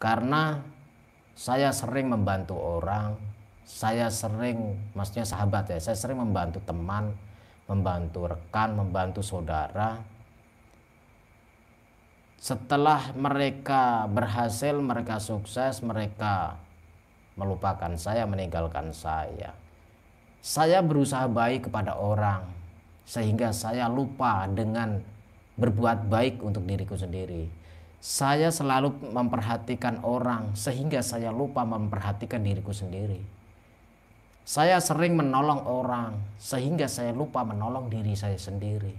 Karena saya sering membantu orang, saya sering, maksudnya sahabat ya, saya sering membantu teman, membantu rekan, membantu saudara. Setelah mereka berhasil, mereka sukses, mereka melupakan saya, meninggalkan saya. Saya berusaha baik kepada orang, sehingga saya lupa dengan berbuat baik untuk diriku sendiri. Saya selalu memperhatikan orang, sehingga saya lupa memperhatikan diriku sendiri. Saya sering menolong orang, sehingga saya lupa menolong diri saya sendiri.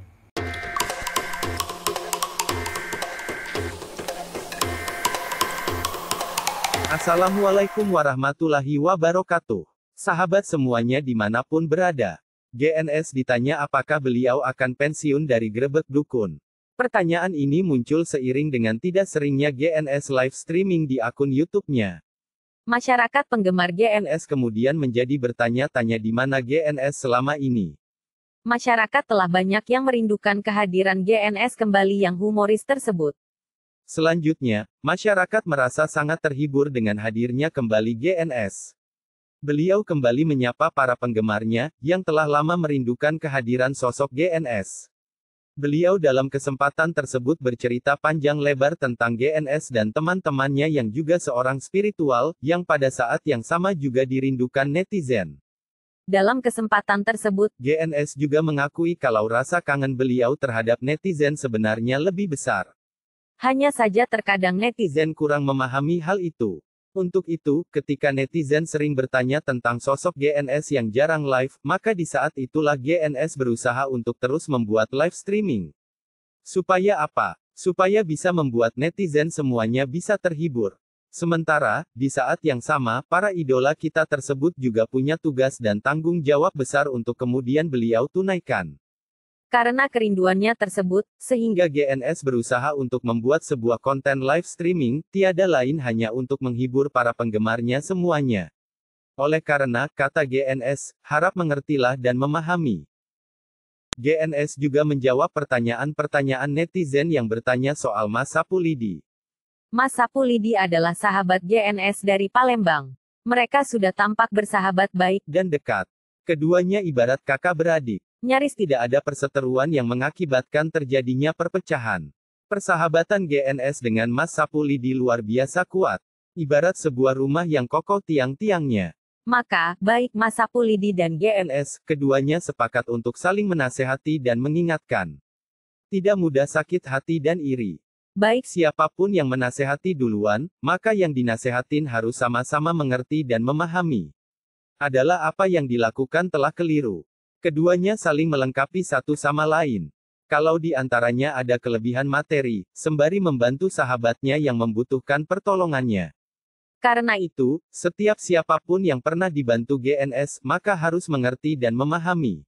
Assalamualaikum warahmatullahi wabarakatuh. Sahabat semuanya dimanapun berada. GNS ditanya apakah beliau akan pensiun dari Grebek Dukun. Pertanyaan ini muncul seiring dengan tidak seringnya GNS live streaming di akun YouTube-nya. Masyarakat penggemar GNS kemudian menjadi bertanya-tanya di mana GNS selama ini. Masyarakat telah banyak yang merindukan kehadiran GNS kembali yang humoris tersebut. Selanjutnya, masyarakat merasa sangat terhibur dengan hadirnya kembali GNS. Beliau kembali menyapa para penggemarnya, yang telah lama merindukan kehadiran sosok GNS. Beliau dalam kesempatan tersebut bercerita panjang lebar tentang GNS dan teman-temannya yang juga seorang spiritual, yang pada saat yang sama juga dirindukan netizen. Dalam kesempatan tersebut, GNS juga mengakui kalau rasa kangen beliau terhadap netizen sebenarnya lebih besar. Hanya saja terkadang netizen kurang memahami hal itu. Untuk itu, ketika netizen sering bertanya tentang sosok GNS yang jarang live, maka di saat itulah GNS berusaha untuk terus membuat live streaming. Supaya apa? Supaya bisa membuat netizen semuanya bisa terhibur. Sementara, di saat yang sama, para idola kita tersebut juga punya tugas dan tanggung jawab besar untuk kemudian beliau tunaikan. Karena kerinduannya tersebut, sehingga GNS berusaha untuk membuat sebuah konten live streaming, tiada lain hanya untuk menghibur para penggemarnya semuanya. Oleh karena, kata GNS, harap mengertilah dan memahami. GNS juga menjawab pertanyaan-pertanyaan netizen yang bertanya soal Mas Sapulidi. Mas Sapulidi adalah sahabat GNS dari Palembang. Mereka sudah tampak bersahabat baik dan dekat. Keduanya ibarat kakak beradik. Nyaris tidak ada perseteruan yang mengakibatkan terjadinya perpecahan. Persahabatan GNS dengan Mas Sapulidi luar biasa kuat. Ibarat sebuah rumah yang kokoh tiang-tiangnya. Maka, baik Mas Sapulidi dan GNS, keduanya sepakat untuk saling menasehati dan mengingatkan. Tidak mudah sakit hati dan iri. Baik siapapun yang menasehati duluan, maka yang dinasehatin harus sama-sama mengerti dan memahami. Adalah apa yang dilakukan telah keliru. Keduanya saling melengkapi satu sama lain. Kalau di antaranya ada kelebihan materi, sembari membantu sahabatnya yang membutuhkan pertolongannya. Karena itu, setiap siapapun yang pernah dibantu GNS, maka harus mengerti dan memahami.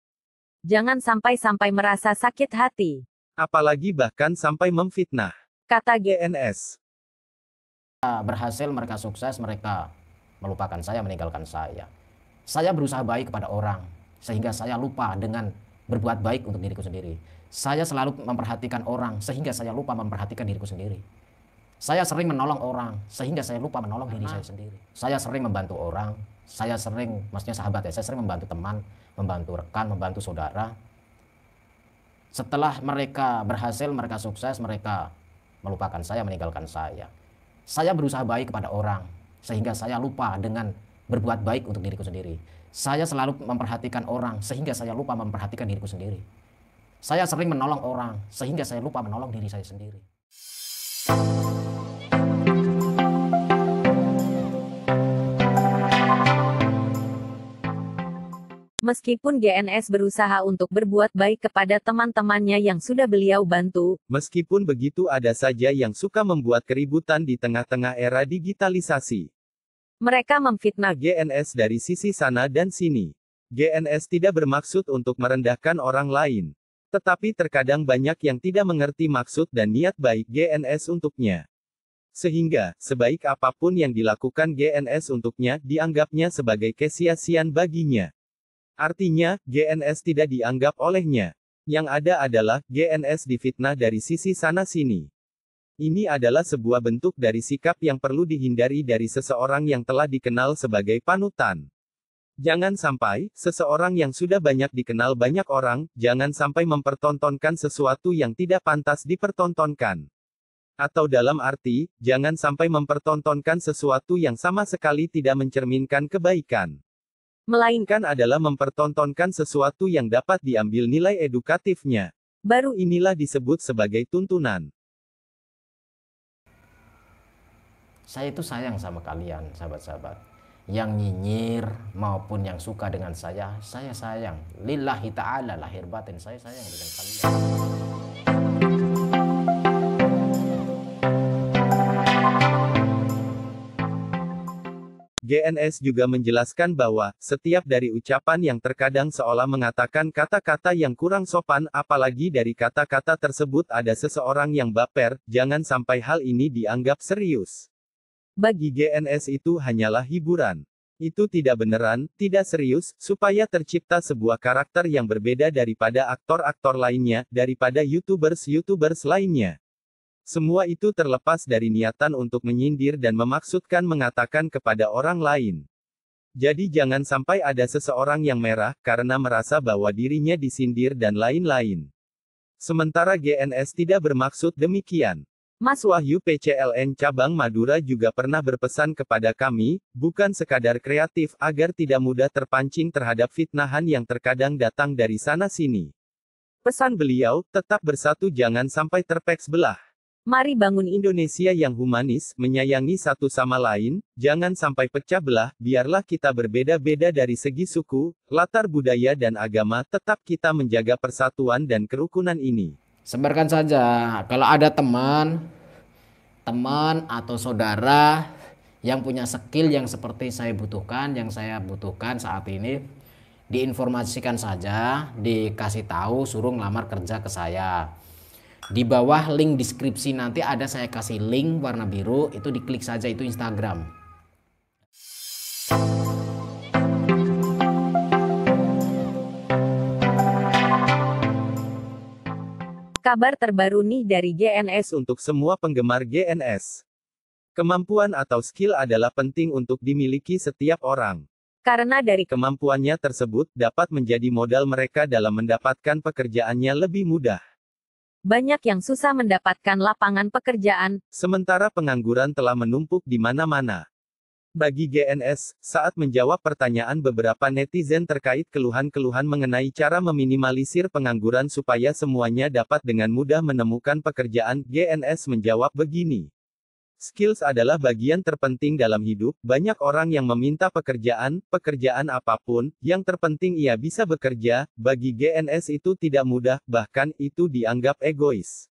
Jangan sampai merasa sakit hati. Apalagi bahkan sampai memfitnah. Kata GNS. Berhasil, mereka sukses, mereka melupakan saya, meninggalkan saya. Saya berusaha baik kepada orang, sehingga saya lupa dengan berbuat baik untuk diriku sendiri. Saya selalu memperhatikan orang, sehingga saya lupa memperhatikan diriku sendiri. Saya sering menolong orang, sehingga saya lupa menolong diri saya sendiri. Saya sering membantu orang, saya sering, maksudnya sahabat ya, saya sering membantu teman, membantu rekan, membantu saudara. Setelah mereka berhasil, mereka sukses, mereka melupakan saya, meninggalkan saya. Saya berusaha baik kepada orang, sehingga saya lupa dengan berbuat baik untuk diriku sendiri. Saya selalu memperhatikan orang, sehingga saya lupa memperhatikan diriku sendiri. Saya sering menolong orang, sehingga saya lupa menolong diri saya sendiri. Meskipun GNS berusaha untuk berbuat baik kepada teman-temannya yang sudah beliau bantu, meskipun begitu ada saja yang suka membuat keributan di tengah-tengah era digitalisasi. mereka memfitnah GNS dari sisi sana dan sini. GNS tidak bermaksud untuk merendahkan orang lain. Tetapi terkadang banyak yang tidak mengerti maksud dan niat baik GNS untuknya. Sehingga, sebaik apapun yang dilakukan GNS untuknya, dianggapnya sebagai kesia-siaan baginya. Artinya, GNS tidak dianggap olehnya. Yang ada adalah, GNS difitnah dari sisi sana-sini. Ini adalah sebuah bentuk dari sikap yang perlu dihindari dari seseorang yang telah dikenal sebagai panutan. Jangan sampai, seseorang yang sudah banyak dikenal banyak orang, jangan sampai mempertontonkan sesuatu yang tidak pantas dipertontonkan. Atau dalam arti, jangan sampai mempertontonkan sesuatu yang sama sekali tidak mencerminkan kebaikan. Melainkan adalah mempertontonkan sesuatu yang dapat diambil nilai edukatifnya. Baru inilah disebut sebagai tuntunan. Saya itu sayang sama kalian, sahabat-sahabat. Yang nyinyir maupun yang suka dengan saya sayang. Lillahi ta'ala, lahir batin saya sayang dengan kalian. GNS juga menjelaskan bahwa, setiap dari ucapan yang terkadang seolah mengatakan kata-kata yang kurang sopan, apalagi dari kata-kata tersebut ada seseorang yang baper, jangan sampai hal ini dianggap serius. Bagi GNS itu hanyalah hiburan. Itu tidak beneran, tidak serius, supaya tercipta sebuah karakter yang berbeda daripada aktor-aktor lainnya, daripada YouTubers lainnya. Semua itu terlepas dari niatan untuk menyindir dan memaksudkan mengatakan kepada orang lain. Jadi jangan sampai ada seseorang yang merah, karena merasa bahwa dirinya disindir dan lain-lain. Sementara GNS tidak bermaksud demikian. Mas Wahyu PCLN Cabang Madura juga pernah berpesan kepada kami, bukan sekadar kreatif, agar tidak mudah terpancing terhadap fitnahan yang terkadang datang dari sana-sini. Pesan beliau, tetap bersatu jangan sampai terpeks belah. Mari bangun Indonesia yang humanis, menyayangi satu sama lain, jangan sampai pecah belah, biarlah kita berbeda-beda dari segi suku, latar budaya dan agama, tetap kita menjaga persatuan dan kerukunan ini. Sebarkan saja, kalau ada teman atau saudara yang punya skill yang seperti saya butuhkan, yang saya butuhkan saat ini, diinformasikan saja, dikasih tahu, suruh ngelamar kerja ke saya. Di bawah link deskripsi nanti ada saya kasih link warna biru, itu diklik saja, itu Instagram. Kabar terbaru nih dari GNS. Untuk semua penggemar GNS. Kemampuan atau skill adalah penting untuk dimiliki setiap orang. Karena dari kemampuannya tersebut dapat menjadi modal mereka dalam mendapatkan pekerjaannya lebih mudah. Banyak yang susah mendapatkan lapangan pekerjaan, sementara pengangguran telah menumpuk di mana-mana. Bagi GNS, saat menjawab pertanyaan beberapa netizen terkait keluhan-keluhan mengenai cara meminimalisir pengangguran supaya semuanya dapat dengan mudah menemukan pekerjaan, GNS menjawab begini. Skills adalah bagian terpenting dalam hidup, banyak orang yang meminta pekerjaan apapun, yang terpenting ia bisa bekerja, bagi GNS itu tidak mudah, bahkan itu dianggap egois.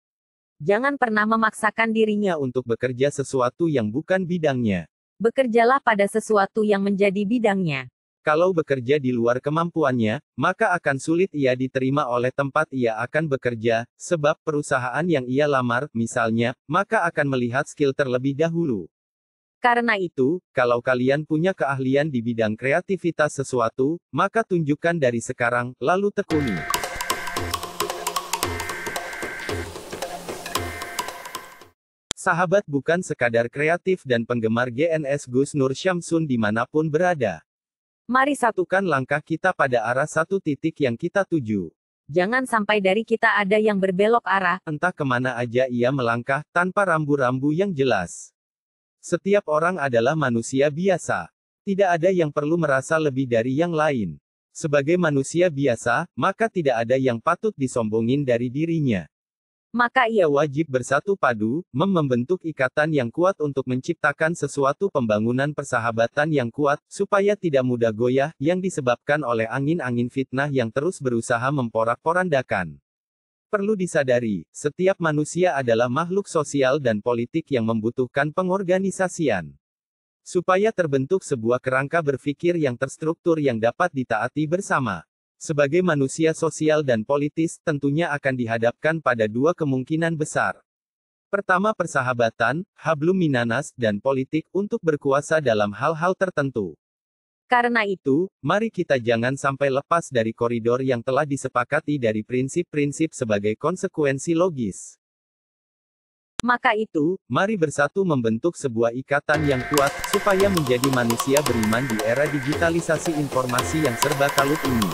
Jangan pernah memaksakan dirinya untuk bekerja sesuatu yang bukan bidangnya. Bekerjalah pada sesuatu yang menjadi bidangnya. Kalau bekerja di luar kemampuannya, maka akan sulit ia diterima oleh tempat ia akan bekerja, sebab perusahaan yang ia lamar, misalnya, maka akan melihat skill terlebih dahulu. Karena itu, kalau kalian punya keahlian di bidang kreativitas sesuatu, maka tunjukkan dari sekarang, lalu tekuni. Sahabat bukan sekadar kreatif dan penggemar GNS Gus Nur Syamsun dimanapun berada. Mari satukan langkah kita pada arah satu titik yang kita tuju. Jangan sampai dari kita ada yang berbelok arah, entah kemana aja ia melangkah, tanpa rambu-rambu yang jelas. Setiap orang adalah manusia biasa. Tidak ada yang perlu merasa lebih dari yang lain. Sebagai manusia biasa, maka tidak ada yang patut disombongin dari dirinya. Maka ia wajib bersatu padu, membentuk ikatan yang kuat untuk menciptakan sesuatu pembangunan persahabatan yang kuat, supaya tidak mudah goyah, yang disebabkan oleh angin-angin fitnah yang terus berusaha memporak-porandakan. Perlu disadari, setiap manusia adalah makhluk sosial dan politik yang membutuhkan pengorganisasian. Supaya terbentuk sebuah kerangka berpikir yang terstruktur yang dapat ditaati bersama. Sebagai manusia sosial dan politis, tentunya akan dihadapkan pada dua kemungkinan besar. Pertama persahabatan, hablum minanas, dan politik untuk berkuasa dalam hal-hal tertentu. Karena itu, mari kita jangan sampai lepas dari koridor yang telah disepakati dari prinsip-prinsip sebagai konsekuensi logis. Maka itu, Mari bersatu membentuk sebuah ikatan yang kuat, supaya menjadi manusia beriman di era digitalisasi informasi yang serba kalut ini.